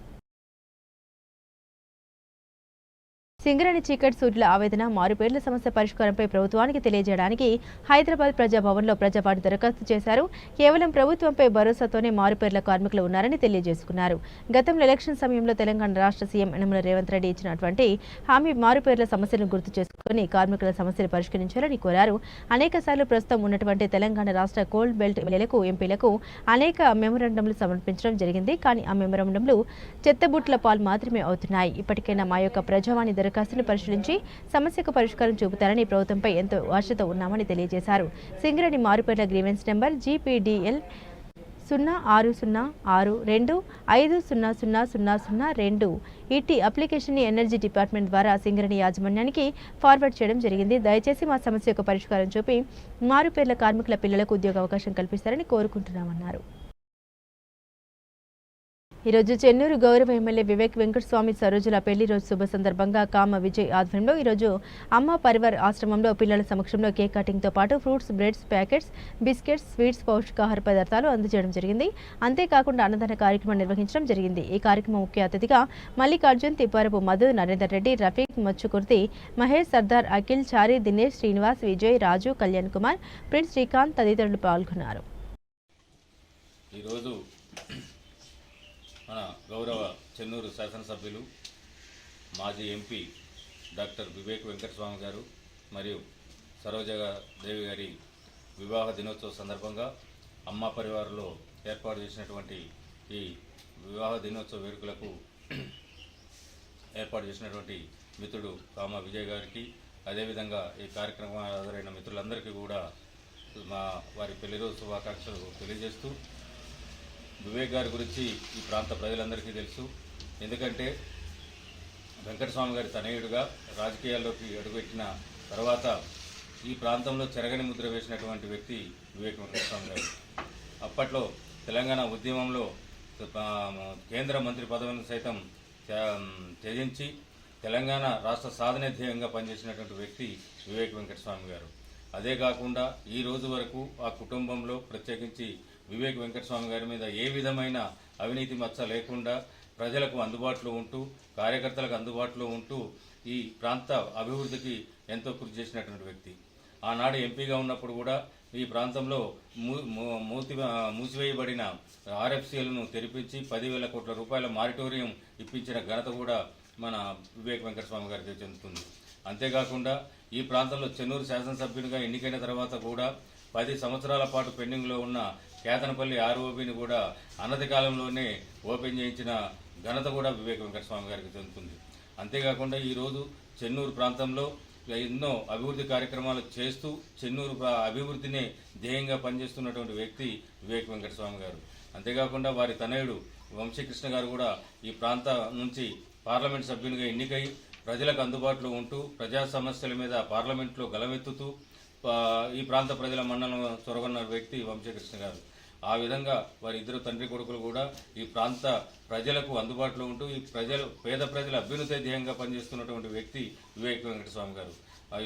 సింగరేణి చీకటి సూర్యుల ఆవేదన, మారుపేర్ల సమస్య పరిష్కారంపై ప్రభుత్వానికి తెలియజేయడానికి హైదరాబాద్ ప్రజాభవన్లో ప్రజాపాటు దరఖాస్తు చేశారు. కేవలం ప్రభుత్వంపై భరోసాతోనే మారుపేర్ల కార్మికులు ఉన్నారని తెలియజేసుకున్నారు. గతంలో ఎలక్షన్ సమయంలో తెలంగాణ రాష్ట్ర సీఎం యనమల రేవంత్ రెడ్డి ఇచ్చినటువంటి హామీ మారుపేర్ల సమస్యలను గుర్తు చేసుకుని కార్మికుల సమస్యలు పరిష్కరించాలని కోరారు. అనేకసార్లు ప్రస్తుతం ఉన్నటువంటి తెలంగాణ రాష్ట్ర కోల్డ్ బెల్ట్ ఎమ్మెల్యేలకు, ఎంపీలకు అనేక మెమోరాండంలు సమర్పించడం జరిగింది. కానీ ఆ మెమోరాండంలు చెత్తబుట్ల పాలు మాత్రమే అవుతున్నాయి. ఇప్పటికైనా మా యొక్క ప్రజావాణి దరఖాస్తును పరిశీలించి సమస్యకు పరిష్కారం చూపుతారని ప్రభుత్వంపై ఎంతో ఆశతో ఉన్నామని తెలియజేశారు. సింగరేణి మారుపేర్ల గ్రీవెన్స్ నెంబర్ GPDL 066225000002 ఈటీ అప్లికేషన్ ని ఎనర్జీ డిపార్ట్మెంట్ ద్వారా సింగరేణి యాజమాన్యానికి ఫార్వర్డ్ చేయడం జరిగింది. దయచేసి మా సమస్య యొక్క పరిష్కారం చూపి మారుపేర్ల కార్మికుల పిల్లలకు ఉద్యోగ అవకాశం కల్పిస్తారని కోరుకుంటున్నామన్నారు. ఈరోజు చెన్నూరు గౌరవ ఎమ్మెల్యే వివేక్ వెంకటస్వామి సరోజుల పెళ్లి రోజు శుభ సందర్భంగా కామ విజయ్ ఆధ్వర్యంలో ఈరోజు అమ్మ పరివార్ ఆశ్రమంలో పిల్లల సమక్షంలో కేక్ కటింగ్తో పాటు fruits, breads packets, biscuits, sweets, పౌష్టికాహార పదార్థాలు అందజేయడం జరిగింది. అంతేకాకుండా అన్నదాన కార్యక్రమం నిర్వహించడం జరిగింది. ఈ కార్యక్రమం ముఖ్య అతిథిగా మల్లికార్జున్, తిప్పారపు మధు, నరేందర్ రెడ్డి, రఫీక్, మచ్చుకుర్తి, మహేష్, సర్దార్, అఖిల్, చారి, దినేష్, శ్రీనివాస్, విజయ్, రాజు, కళ్యాణ్ కుమార్, ప్రిన్స్ శ్రీకాంత్ తదితరులు పాల్గొన్నారు. మన గౌరవ చెన్నూరు శాసనసభ్యులు, మాజీ ఎంపీ డాక్టర్ వివేక్ వెంకటస్వామి గారు మరియు సరోజాదేవి గారి వివాహ దినోత్సవ సందర్భంగా అమ్మ పరివారంలో ఏర్పాటు చేసినటువంటి ఈ వివాహ దినోత్సవ వేడుకలకు ఏర్పాటు చేసినటువంటి మిత్రుడు కామ విజయ్ గారికి, అదేవిధంగా ఈ కార్యక్రమం హాజరైన మిత్రులందరికీ కూడా వారి పెళ్లిరోజు శుభాకాంక్షలు తెలియజేస్తూ, వివేక్ గారి గురించి ఈ ప్రాంత ప్రజలందరికీ తెలుసు. ఎందుకంటే వెంకటస్వామి గారి తనయుడుగా రాజకీయాల్లోకి అడుగుపెట్టిన తర్వాత ఈ ప్రాంతంలో చెరగని ముద్ర వేసినటువంటి వ్యక్తి వివేక్ వెంకటస్వామి గారు. అప్పట్లో తెలంగాణ ఉద్యమంలో కేంద్ర మంత్రి పదవిని సైతం త్యజించి తెలంగాణ రాష్ట్ర సాధన ధ్యేయంగా పనిచేసినటువంటి వ్యక్తి వివేక్ వెంకటస్వామి గారు. అదే కాకుండా ఈ రోజు వరకు ఆ కుటుంబంలో ప్రత్యేకించి వివేక్ వెంకటస్వామి గారి మీద ఏ విధమైన అవినీతి మచ్చ లేకుండా ప్రజలకు అందుబాటులో ఉంటూ, కార్యకర్తలకు అందుబాటులో ఉంటూ ఈ ప్రాంత అభివృద్ధికి ఎంతో కృషి చేసినటువంటి వ్యక్తి. ఆనాడు ఎంపీగా ఉన్నప్పుడు కూడా ఈ ప్రాంతంలో మూసివేయబడిన ఆర్ఎఫ్సీలను తెరిపించి 10,000 కోట్ల రూపాయల మారిటోరియం ఇప్పించిన ఘనత కూడా మన వివేక్ వెంకటస్వామి గారికి చెందుతుంది. అంతేకాకుండా ఈ ప్రాంతంలో చెన్నూరు శాసనసభ్యునిగా ఎన్నికైన తర్వాత కూడా 10 సంవత్సరాల పాటు పెండింగ్లో ఉన్న కేతనపల్లి ఆర్ఓబిని కూడా అనతి కాలంలోనే ఓపెన్ చేయించిన ఘనత కూడా వివేక్ వెంకటస్వామి గారికి చెందుతుంది. అంతేకాకుండా ఈరోజు చెన్నూరు ప్రాంతంలో ఎన్నో అభివృద్ధి కార్యక్రమాలు చేస్తూ చెన్నూరు అభివృద్ధిని ధ్యేయంగా పనిచేస్తున్నటువంటి వ్యక్తి వివేక్ వెంకటస్వామి గారు. అంతేకాకుండా వారి తనయుడు వంశీకృష్ణ గారు కూడా ఈ ప్రాంత నుంచి పార్లమెంట్ సభ్యునిగా ఎన్నికై ప్రజలకు అందుబాటులో ఉంటూ ప్రజా సమస్యల మీద పార్లమెంట్లో గలమెత్తుతూ ఈ ప్రాంత ప్రజల మన్నలను చొరగొన్న వ్యక్తి వంశీకృష్ణ గారు. ఆ విధంగా వారి ఇద్దరు తండ్రి కొడుకులు కూడా ఈ ప్రాంత ప్రజలకు అందుబాటులో ఉంటూ ఈ పేద ప్రజల అభ్యున్నతి ధ్యేయంగా పనిచేస్తున్నటువంటి వ్యక్తి వివేక్ వెంకటస్వామి గారు.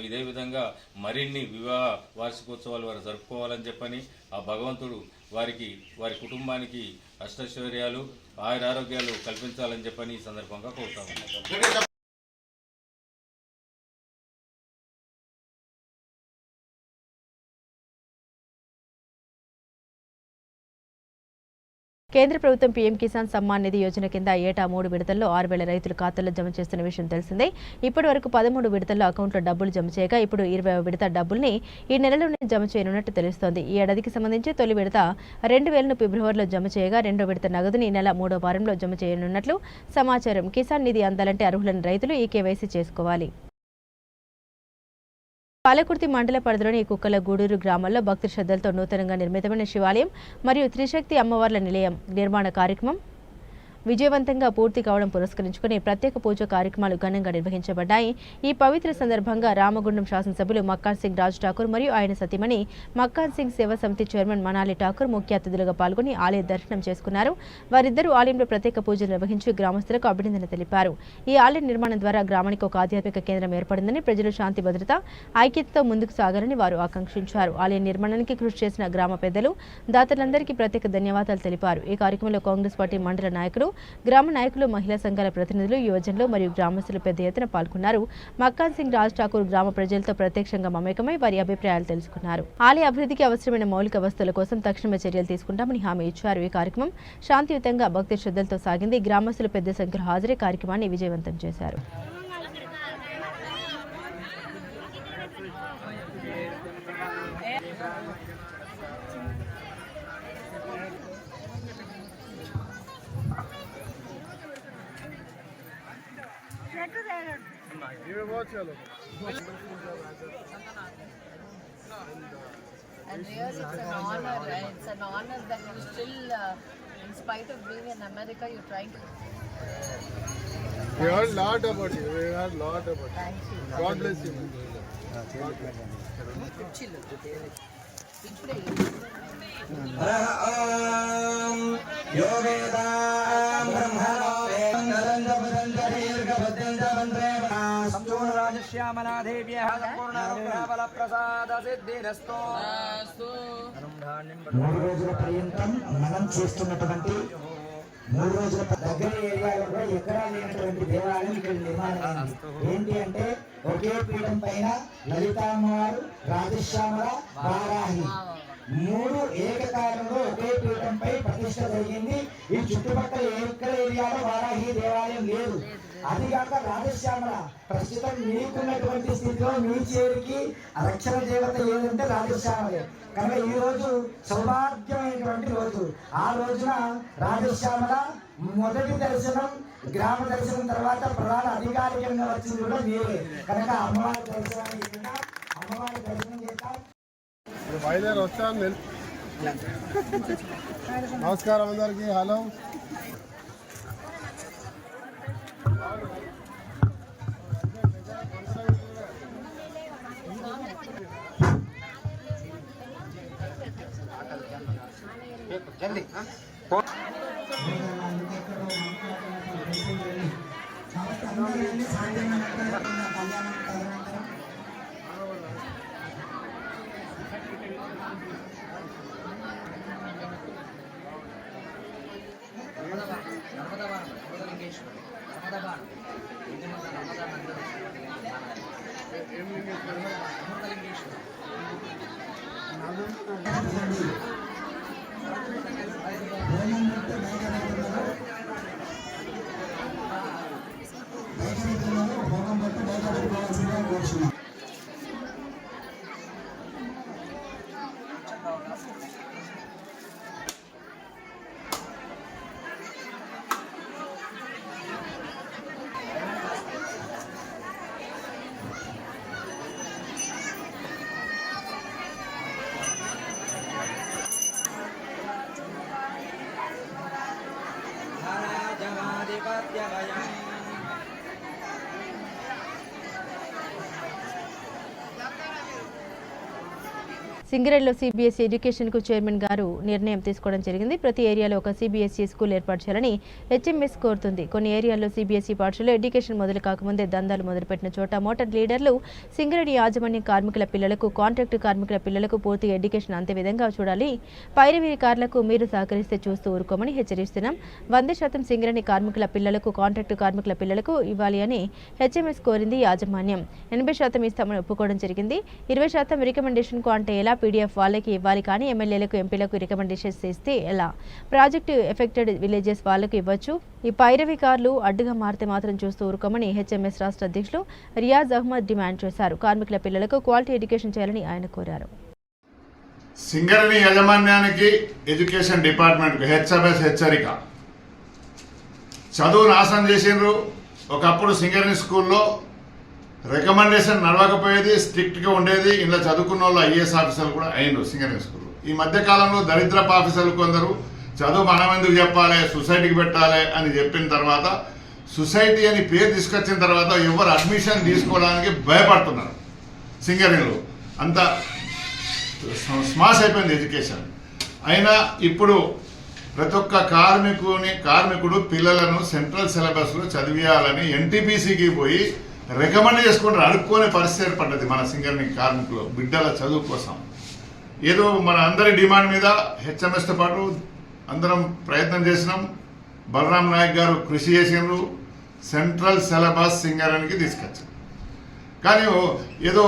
ఇదే విధంగా మరిన్ని వివాహ వార్షికోత్సవాలు వారు జరుపుకోవాలని చెప్పని ఆ భగవంతుడు వారి కుటుంబానికి అష్టైశ్వర్యాలు ఆయురారోగ్యాలు కల్పించాలని చెప్పని ఈ సందర్భంగా కోరుతాము. కేంద్ర ప్రభుత్వం పీఎం కిసాన్ సమ్మాన్ నిధి యోజన కింద ఏటా 3 విడతల్లో 6,000 రైతుల ఖాతాల్లో జమ చేస్తున్న విషయం తెలిసిందే. ఇప్పటి వరకు 13 విడతల్లో అకౌంట్లో డబ్బులు జమ చేయగా ఇప్పుడు 20వ విడత డబ్బుల్ని ఈ నెలలోనే జమ చేయనున్నట్టు తెలుస్తోంది. ఈ ఏడాదికి సంబంధించి తొలి విడత 2,000ను ఫిబ్రవరిలో జమ చేయగా రెండో విడత నగదుని ఈ నెల 3వ వారంలో జమ చేయనున్నట్లు సమాచారం. కిసాన్ నిధి అందాలంటే అర్హులైన రైతులు ఈ కేవైసీ చేసుకోవాలి. పాలకుర్తి మండల పరిధిలోని కుక్కల గూడూరు గ్రామాల్లో భక్తి శ్రద్ధలతో నూతనంగా నిర్మితమైన శివాలయం మరియు త్రిశక్తి అమ్మవార్ల నిలయం నిర్మాణ కార్యక్రమం విజయవంతంగా పూర్తి కావడం పురస్కరించుకుని ప్రత్యేక పూజ కార్యక్రమాలు ఘనంగా నిర్వహించబడ్డాయి. ఈ పవిత్ర సందర్భంగా రామగుండం శాసనసభ్యులు మక్కాన్ సింగ్ రాజ్ ఠాకూర్ మరియు ఆయన సతీమణి మక్కాన్ సింగ్ సేవా సమితి చైర్మన్ మనాలి ఠాకూర్ ముఖ్య అతిథులుగా పాల్గొని ఆలయ దర్శనం చేసుకున్నారు. వారిద్దరూ ఆలయంలో ప్రత్యేక పూజలు నిర్వహించి గ్రామస్తులకు అభినందన తెలిపారు. ఈ ఆలయ నిర్మాణం ద్వారా గ్రామానికి ఒక ఆధ్యాత్మిక కేంద్రం ఏర్పడిందని, ప్రజలు శాంతి భద్రత ఐక్యతతో ముందుకు సాగాలని వారు ఆకాంక్షించారు. ఆలయ నిర్మాణానికి కృషి చేసిన గ్రామ పెద్దలు దాతలందరికీ ప్రత్యేక ధన్యవాదాలు తెలిపారు. ఈ కార్యక్రమంలో కాంగ్రెస్ పార్టీ మండల నాయకులు, గ్రామ నాయకులు, మహిళా సంఘాల ప్రతినిధులు, యువజనులు మరియు గ్రామస్తులు పెద్ద ఎత్తున పాల్గొన్నారు. మక్కాన్ సింగ్ రాజ్ ఠాకూర్ గ్రామ ప్రజలతో ప్రత్యక్షంగా మమేకమై వారి అభిప్రాయాలు తెలుసుకున్నారు. ఆలయ అభివృద్ధికి అవసరమైన మౌలిక వస్తువుల కోసం తక్షణమే చర్యలు తీసుకుంటామని హామీ ఇచ్చారు. ఈ కార్యక్రమం శాంతియుతంగా భక్తి శ్రద్ధలతో సాగింది. గ్రామస్తులు పెద్ద సంఖ్యలో హాజరై కార్యక్రమాన్ని విజయవంతం చేశారు. And really it's an honor, it's an honor that you still, in spite of being in America, you're trying to... We heard a lot about you. We heard a lot about you. Thank you. God bless you. మూడు రోజుల పర్యంతం మనం చేస్తున్నటువంటి 3 రోజుల దగ్గర ఏరియాలో కూడా ఎక్కడా లేనటువంటి దేవాలయం ఇక్కడ నిర్మాణం అయింది. ఏంటి అంటే ఒకే పీఠం పైన లలితామ్మవారు, రాజశ్యామల, వారాహి 3 ఏకకాలంలో ఒకే పీఠంపై ప్రతిష్ట జరిగింది. ఈ చుట్టుపక్కల ఎక్కడ ఏరియాలో వారాహి దేవాలయం లేదు. అదిగాక రాజశ్యామల ప్రస్తుతం మీకున్నటువంటి స్థితిలో మీ చేరికి రక్షణ దేవత ఏదంటే రాజశ్యామలే. కనుక ఈ రోజు సౌభాగ్యమైనటువంటి రోజు. ఆ రోజున రాజశ్యామల మొదటి దర్శనం గ్రామ దర్శనం తర్వాత ప్రధాన అధికారికంగా వచ్చింది కూడా మీరే కనుక అమ్మవారి దర్శనాన్ని అమ్మవారి దర్శనం చేస్తాం. బయలుదేరి వచ్చాను. నమస్కారం అందరికీ. హలో. జల్దీ సింగరేణిలో సిబిఎస్ఈ ఎడ్యుకేషన్కు చైర్మన్ గారు నిర్ణయం తీసుకోవడం జరిగింది. ప్రతి ఏరియాలో ఒక సిబిఎస్ఈ స్కూల్ ఏర్పాటు చేయాలని హెచ్ఎంఎస్ కోరుతుంది. కొన్ని ఏరియాల్లో సిబిఎస్ఈ పాఠశాలలో ఎడ్యుకేషన్ మొదలు కాకముందే దందాలు మొదలుపెట్టిన చోట మోటార్ లీడర్లు సింగరేణి యాజమాన్యం కార్మికుల పిల్లలకు, కాంట్రాక్టు కార్మికుల పిల్లలకు పూర్తి ఎడ్యుకేషన్ అంతే విధంగా చూడాలి. పైరవీకారులకు మీరు సహకరిస్తే చూస్తూ ఊరుకోమని హెచ్చరిస్తున్నాం. 100% సింగరేణి కార్మికుల పిల్లలకు, కాంట్రాక్టు కార్మికుల పిల్లలకు ఇవ్వాలి అని హెచ్ఎంఎస్ కోరింది యాజమాన్యం. 80% ఇస్తామని ఒప్పుకోవడం జరిగింది. 20% రికమెండేషన్కు అంటే ఎలా? పీడీఎఫ్ వాళ్ళకి ఇవ్వాలి కానీ ఎమ్మెల్యేలకు, ఎంపీలకు రికమెండేషన్స్ ఇస్తే ఎలా? ప్రాజెక్టు ఎఫెక్టెడ్ విలేజెస్ వాళ్లకు ఇవ్వచ్చు. ఈ పైరవీకారులు అడ్డుగా మారితే మాత్రం చూస్తూ ఊరుకోమని హెచ్ఎంఎస్ రాష్ట్ర అధ్యక్షులు రియాజ్ అహ్మద్ డిమాండ్ చేశారు. కార్మికుల పిల్లలకు క్వాలిటీ ఎడ్యుకేషన్ చేయాలని ఆయన కోరారు. సింగరేణి యాజమాన్యానికి, ఎడ్యుకేషన్ డిపార్ట్మెంట్కు హెచ్ఎంఎస్ హెచ్చరిక. చదువు నాశనం చేసిండ్రు. ఒకప్పుడు సింగరేణి స్కూల్లో రికమెండేషన్ నడవకపోయేది, స్ట్రిక్ట్గా ఉండేది. ఇలా చదువుకున్న వాళ్ళు ఐఏఎస్ ఆఫీసర్లు కూడా అయినరు సింగరేణి స్కూల్లో. ఈ మధ్యకాలంలో దరిద్రపు ఆఫీసర్లు కొందరు చదువు మనం ఎందుకు చెప్పాలి, సొసైటీకి పెట్టాలి అని చెప్పిన తర్వాత, సొసైటీ అని పేరు తీసుకొచ్చిన తర్వాత ఎవరు అడ్మిషన్ తీసుకోవడానికి భయపడుతున్నారు. సింగరేణిలో అంత స్మాష్ అయిపోయింది ఎడ్యుకేషన్. అయినా ఇప్పుడు ప్రతి ఒక్క కార్మికుడు పిల్లలను సెంట్రల్ సిలబస్లో చదివేయాలని ఎన్టీపీసీకి పోయి రికమెండ్ చేసుకుంటారు. అడుక్కునే పరిస్థితి ఏర్పడ్డది మన సింగరేణి కార్మికులు బిడ్డల చదువు కోసం. ఏదో మన అందరి డిమాండ్ మీద హెచ్ఎంఎస్తో పాటు అందరం ప్రయత్నం చేసినాం. బలరాం నాయక్ గారు కృషి చేసినారు. సెంట్రల్ సిలబస్ సింగరేణికి తీసుకొచ్చారు. కానీ ఏదో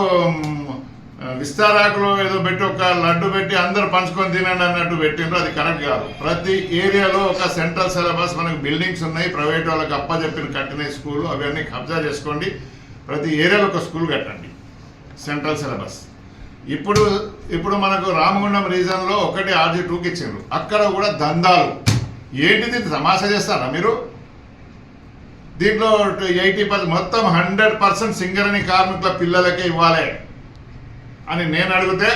విస్తారాకులో ఏదో పెట్టి ఒక లడ్డు పెట్టి అందరు పంచుకొని తినండి అన్నట్టు పెట్టిండ్రు. అది కరెక్ట్ కాదు. ప్రతి ఏరియాలో ఒక సెంట్రల్ సిలబస్, మనకు బిల్డింగ్స్ ఉన్నాయి, ప్రైవేట్ వాళ్ళకి అప్పచెప్పిన కట్టిన స్కూళ్ళు అవన్నీ కబ్జా చేసుకోండి. ప్రతి ఏరియాలో ఒక స్కూల్ కట్టండి సెంట్రల్ సిలబస్. ఇప్పుడు మనకు రామగుండం రీజన్లో ఒకటి RG2కి ఇచ్చిండ్రు. అక్కడ కూడా దందాలు. ఏంటిది తమాషా చేస్తారా మీరు? దీంట్లో 80% మొత్తం 100% సింగరేణి కార్మికుల పిల్లలకే ఇవ్వాలి అని నేను అడిగితే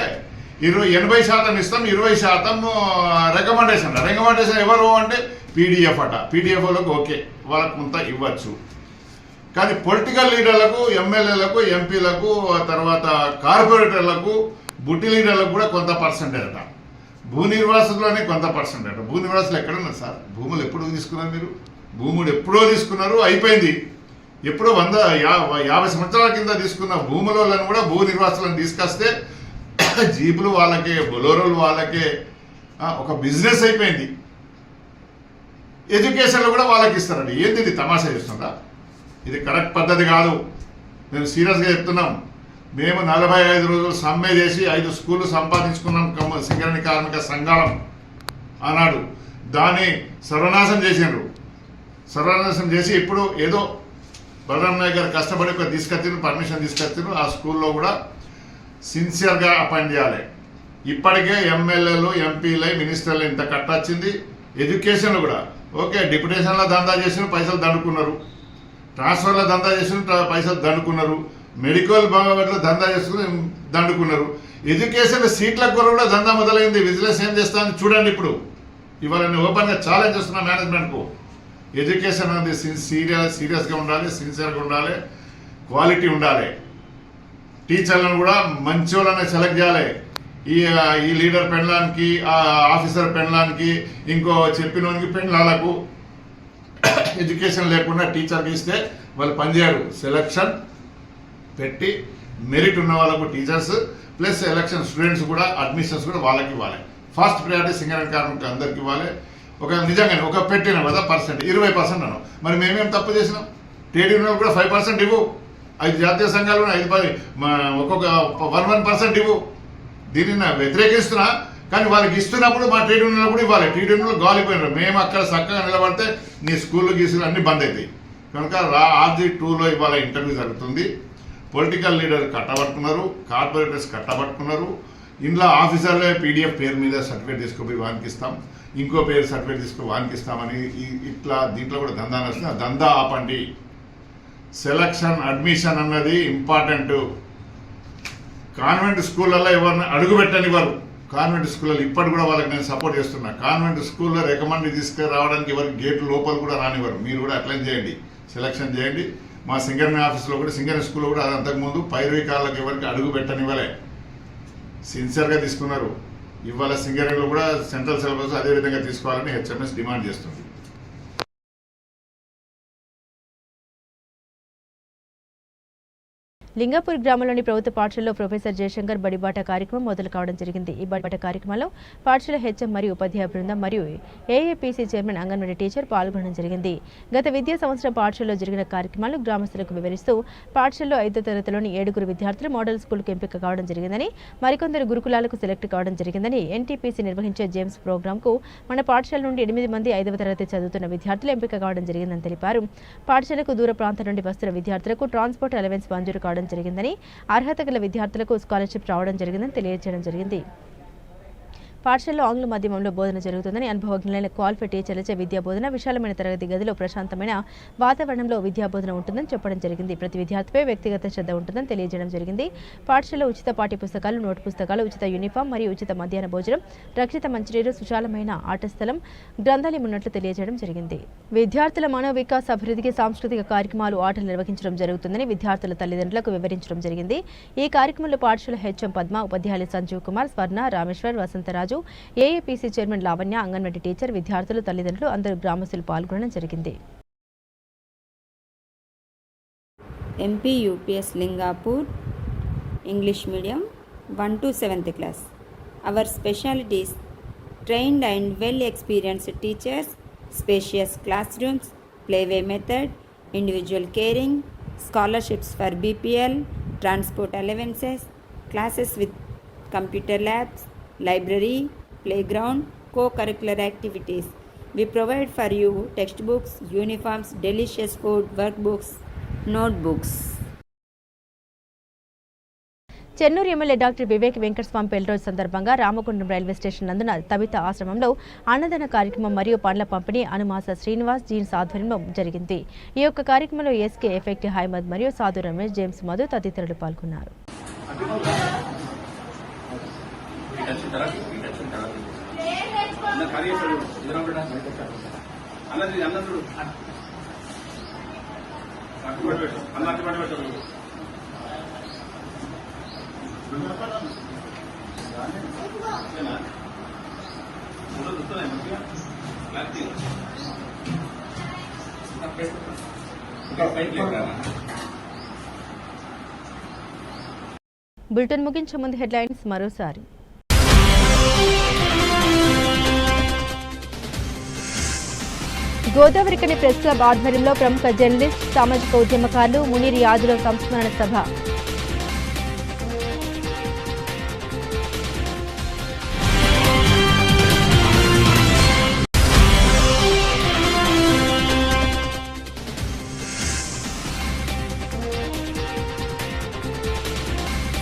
80% ఇస్తాం, 20% రికమెండేషన్ ఎవరు అంటే పీడీఎఫ్ అట. పీడీఎఫ్ వాళ్ళకు ఓకే, వాళ్ళకు కొంత ఇవ్వచ్చు. కానీ పొలిటికల్ లీడర్లకు, ఎమ్మెల్యేలకు, ఎంపీలకు, తర్వాత కార్పొరేటర్లకు, బుట్టి లీడర్లకు కూడా కొంత పర్సెంటేజ్ అట. భూ నిర్వాసులోనే కొంత పర్సెంటేజ్ అట. భూ నిర్వాసులు ఎక్కడున్నారు సార్? భూములు ఎప్పుడు తీసుకున్నారు మీరు? భూములు ఎప్పుడో తీసుకున్నారు, అయిపోయింది. ఎప్పుడో 150 సంవత్సరాల కింద తీసుకున్న భూములను కూడా భూ నిర్వాసులను తీసుకొస్తే జీపులు వాళ్ళకే, బొలోరోలు వాళ్ళకే ఒక బిజినెస్ అయిపోయింది. ఎడ్యుకేషన్లో కూడా వాళ్ళకి ఇస్తారండి. ఏంది ఇది? తమాషా చేస్తుందా? ఇది కరెక్ట్ పద్ధతి కాదు. మేము సీరియస్గా చెప్తున్నాం. మేము 45 రోజులు సమ్మె చేసి 5 స్కూళ్ళు సంపాదించుకున్నాం సింగరేణి కార్మిక సంఘాలం ఆనాడు. దాన్ని సర్వనాశం చేసిండ్రు. సర్వనాశం చేసి ఇప్పుడు ఏదో బలరాం నాయక్ గారు కష్టపడి ఒక తీసుకొచ్చారు, పర్మిషన్ తీసుకొచ్చారు. ఆ స్కూల్లో కూడా సిన్సియర్గా అపాయింట్ చేయాలి. ఇప్పటికే ఎమ్మెల్యేలు, ఎంపీలు, మినిస్టర్లు ఇంత కట్టొచ్చింది. ఎడ్యుకేషన్లో కూడా ఓకే, డిప్యుటేషన్లో దందా చేసిన పైసలు దండుకున్నారు, ట్రాన్స్ఫర్లో దందా చేసిన పైసలు దండుకున్నారు, మెడికల్ బాగా దందా చేసుకుని దండుకున్నారు. ఎడ్యుకేషన్ సీట్లకు కూడా దందా మొదలైంది. విజిలెన్స్ ఏం చేస్తానని చూడండి. ఇప్పుడు ఇవాళ నేను ఓపెన్గా ఛాలెంజ్ చేస్తున్నా మేనేజ్మెంట్కు. ఎడ్యుకేషన్ అనేది సీరియస్గా ఉండాలి, సిన్సియర్గా ఉండాలి, క్వాలిటీ ఉండాలి. టీచర్లను కూడా మంచి వాళ్ళని సెలెక్ట్ చేయాలి. ఈ లీడర్ పెండ్లానికి, ఆ ఆఫీసర్ పెండ్లానికి, ఇంకో చెప్పినోనికి పెండ్లాలకు ఎడ్యుకేషన్ లేకుండా టీచర్కి ఇస్తే వాళ్ళు పనిచేయరు. సెలక్షన్ పెట్టి మెరిట్ ఉన్న వాళ్ళకు టీచర్స్ ప్లస్ ఎలక్షన్ స్టూడెంట్స్ కూడా అడ్మిషన్స్ కూడా వాళ్ళకి ఇవ్వాలి. ఫస్ట్ ప్రయారిటీ సింగరేణి కార్మికులకు అందరికి ఇవ్వాలి. ఒక నిజంగానే ఒక పెట్టిన కదా % 20% అన్నాం. మరి మేమేం తప్పు చేసినాం? ట్రేడ్ యూనియన్ కూడా 5% ఇవ్వు, 5 జాతీయ సంఘాలు 5 ఒక్కొక్క 1% ఇవ్వు. దీనిని వ్యతిరేకిస్తున్నా, కానీ వాళ్ళకి ఇస్తున్నప్పుడు మా ట్రేడ్ యూనియన్లు కూడా ఇవ్వాలి. ట్రేడ్ యూనియన్లు గాలిపోయినారు. మేము అక్కడ చక్కగా నిలబడితే నీ స్కూళ్ళు గీసులు అన్నీ బంద్ అవుతాయి. కనుక RG2లో ఇవాళ ఇంటర్వ్యూ జరుగుతుంది. పొలిటికల్ లీడర్ కట్టబట్టుకున్నారు, కార్పొరేటర్స్ కట్టబట్టుకున్నారు. ఇంట్లో ఆఫీసర్లే PDF పేరు మీద సర్టిఫికేట్ తీసుకుపోయి వానికి ఇస్తాం, ఇంకో పేరు సర్టిఫికేట్ తీసుకుని వానికి ఇస్తామని ఇట్లా దీంట్లో కూడా దందా నడుస్తుంది. ఆ దందా ఆపండి. సెలక్షన్ అడ్మిషన్ అన్నది ఇంపార్టెంట్. కాన్వెంట్ స్కూళ్ళల్లో ఎవరిని అడుగు పెట్టనివ్వరు. కాన్వెంట్ స్కూళ్ళలో ఇప్పటి కూడా వాళ్ళకి నేను సపోర్ట్ చేస్తున్నా. కాన్వెంట్ స్కూల్లో రికమెండ్ తీసుకురావడానికి ఎవరికి గేట్ లోపల కూడా రానివ్వరు. మీరు కూడా అట్లనే చేయండి, సెలక్షన్ చేయండి. మా సింగరేణి ఆఫీస్లో కూడా, సింగరేణి స్కూల్లో కూడా అది అంతకుముందు పైరవికారులకు ఎవరికి అడుగు పెట్టనివ్వలే, సిన్సియర్గా తీసుకున్నారు. ఇవాళ సింగరేణిలో కూడా సెంట్రల్ సిలబస్ అదే విధంగా తీసుకోవాలని HMS డిమాండ్ చేస్తుంది. లింగాపూర్ గ్రామంలోని ప్రభుత్వ పాఠశాలలో ప్రొఫెసర్ జయశంకర్ బడిబాట కార్యక్రమం మొదలు కావడం జరిగింది. ఈ బడిబాట కార్యక్రమంలో పాఠశాల HM మరియు ఉపాధ్యాయ బృందం మరియు AAPC చైర్మన్ అంగన్వాడీ టీచర్ పాల్గొనడం జరిగింది. గత విద్యా సంవత్సరం పాఠశాలలో జరిగిన కార్యక్రమాలు గ్రామస్తులకు వివరిస్తూ పాఠశాలలో 5వ తరగతిలోని 7 విద్యార్థులు మోడల్ స్కూల్కు ఎంపిక కావడం జరిగిందని, మరికొందరు గురుకులాలకు సెలెక్ట్ కావడం జరిగిందని, NTPC నిర్వహించే జేమ్స్ ప్రోగ్రాంకు మన పాఠశాల నుండి 8 మంది 5వ తరగతి చదువుతున్న విద్యార్థులు ఎంపిక కావడం జరిగిందని తెలిపారు. పాఠశాలకు దూర ప్రాంతం నుండి వస్తున్న విద్యార్థులకు ట్రాన్స్పోర్ట్ అలవెన్స్ మంజూరు కావడం జరిగిందని, అర్హత గల విద్యార్థులకు స్కాలర్షిప్ రావడం జరిగిందని తెలియజేయడం జరిగింది. పాఠశాలలో ఆంగ్ల మాధ్యమంలో బోధన జరుగుతుందని, అనుభవజ్ఞులైన క్వాలిఫైడ్ టీచర్లచే విద్యా బోధన, విశాలమైన తరగతి గదిలో ప్రశాంతమైన వాతావరణంలో విద్యా బోధన ఉంటుందని చెప్పడం జరిగింది. ప్రతి విద్యార్థిపై వ్యక్తిగత శ్రద్ధ ఉంటుందని తెలియజేయడం జరిగింది. పాఠశాలలో ఉచిత పాఠ్య పుస్తకాలు, నోట్ పుస్తకాలు, ఉచిత యూనిఫామ్ మరియు ఉచిత మధ్యాహ్న భోజనం, రక్షిత మంచినీరు, సుశాలమైన ఆట స్థలం, గ్రంథాలయం ఉన్నట్లు తెలియజేయడం జరిగింది. విద్యార్థుల మనో వికాస్ అభివృద్ధికి సాంస్కృతిక కార్యక్రమాలు, ఆటలు నిర్వహించడం జరుగుతుందని విద్యార్థుల తల్లిదండ్రులకు వివరించడం జరిగింది. ఈ కార్యక్రమంలో పాఠశాల HM పద్మ, ఉపాధ్యాయులు సంజీవ్ కుమార్, స్వర్ణ, Rameshwar, Vasantharaju, AAPC chairman Lavanya, anganwadi teacher, విద్యార్థులు, తల్లిదండ్రులు, అందరూ గ్రామస్తులు పాల్గొనడం జరిగింది. MP UPS Lingapur English Medium 1 to 7th class. Our specialties: trained and well experienced teachers, spacious classrooms, playway method, individual caring, scholarships for BPL, transport allowances, classes with computer labs, library, playground, co-curricular activities. We provide for you textbooks, uniforms, delicious food, workbooks, notebooks. Chennur MLA doctor Vivek Venkataswamy పెళ్లిరోజు సందర్భంగా Ramagundam railway station నందున Tabitha ఆశ్రమంలో అన్నదాన కార్యక్రమం మరియు పండ్ల పంపిణీ అనుమాస Srinivas jeans ఆధ్వర్యంలో జరిగింది. ఈ యొక్క కార్యక్రమంలో SK ఎఫెక్ట్ హైమద్ మరియు సాధు రమేష్, జేమ్స్ మధు తదితరులు పాల్గొన్నారు. బులెటిన్ ముగించే ముందు హెడ్లైన్స్ మరోసారి. గోదావరికని ప్రెస్ క్లబ్ ఆధ్వర్యంలో ప్రముఖ జర్నలిస్ట్, సామాజిక ఉద్యమకారులు మునీర్ యాదవ్ సంస్మరణ సభ.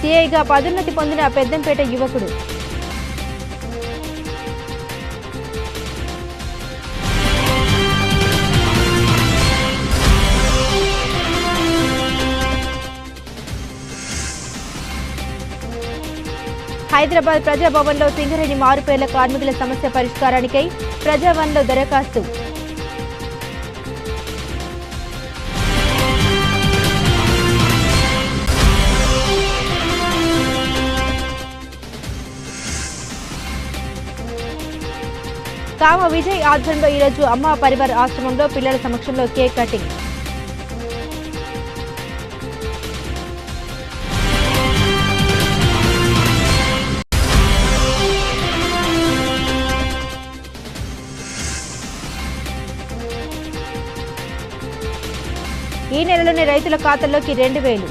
సిఐగా పదోన్నతి పొందిన పెద్దంపేట యువకుడు. హైదరాబాద్ ప్రజాభవన్లో సింగరేణి మారుపేర్ల కార్మికుల సమస్య పరిష్కారానికై ప్రజాభవన్లో దరఖాస్తు. కామ విజయ్ ఆధ్వర్యంలో ఈరోజు అమ్మ పరివార్ ఆశ్రమంలో పిల్లల సమక్షంలో కేక్ కటింగ్. ఈ నెలలోనే రైతుల ఖాతాల్లోకి 2,000.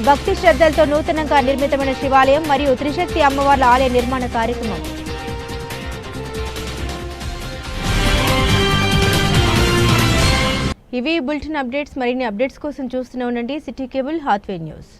భక్తి శ్రద్ధలతో నూతనంగా నిర్మితమైన శివాలయం మరియు త్రిశక్తి అమ్మవార్ల ఆలయ నిర్మాణ కార్యక్రమం. ఇవి బులెటిన్ అప్డేట్స్. మరిన్ని అప్డేట్స్ కోసం చూస్తూనే ఉండండి సిటీ కేబుల్ హాత్వే న్యూస్.